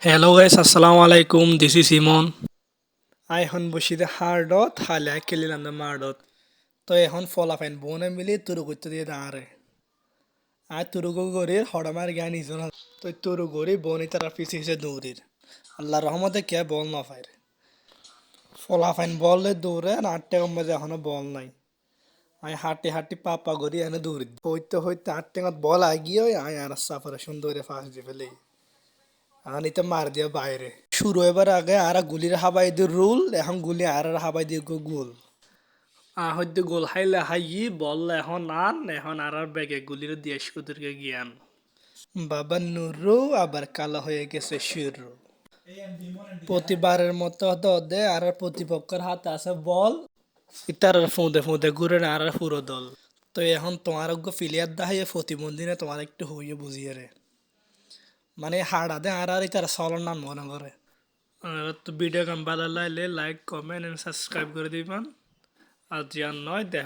Hello guys, assalamu alaikum. This is Simon. I এখন বসিতে হার্ডত হালে খেলিলাম না মার্ডত তো এখন ফলাফাইন বোনে মিলি তুরু করতে দিয়ে দাঁড়ে আর তুরুগো গরির হড়ামার জ্ঞান ইজন তো তুরু গরি বনি তারা পিছিয়ে পিছিয়ে দৌড়ির আল্লাহ রহমতে কে বল না পায় ফলাফাইন বললে দৌড়ে আর আটটা কম বাজে এখনো বল নাই আমি হাঁটি হাঁটি পাপা গড়ি এনে দৌড়ি হইতে হইতে আটটা বল আগিয়ে আয় আর সাফারে সুন্দর ফাঁস দিয়ে ফেলে আনিতে মার দিয়ে বাইরে শুরু এবার আগে আর গুলির হাবাই দিয়ে রুল এখন গুলি আর হাবাই দিয়ে গোল হয়তো গোল হাইলে হাইই বললে এখন আন এখন আর ব্যাগে গুলির দিয়ে সুদূরকে গিয়ান বাবা নুরু আবার কালো হয়ে গেছে শুরু প্রতিবারের মতো তো দে আর প্রতিপক্ষের হাতে আছে বল ইতার ফুঁদে ফুঁদে ঘুরে না আর পুরো দল তো এখন তোমার ফিলিয়ার দাহাইয়ে প্রতিবন্ধী না তোমার একটু হইয়ে বুঝিয়ে রে মানে হাড়া দে আর ইতার চলন না মনে করে আর তো ভিডিও গান ভালো লাগলে লাইক কমেন্ট এন্ড সাবস্ক্রাইব করে দিবেন আর জিয়ান নয় দেখা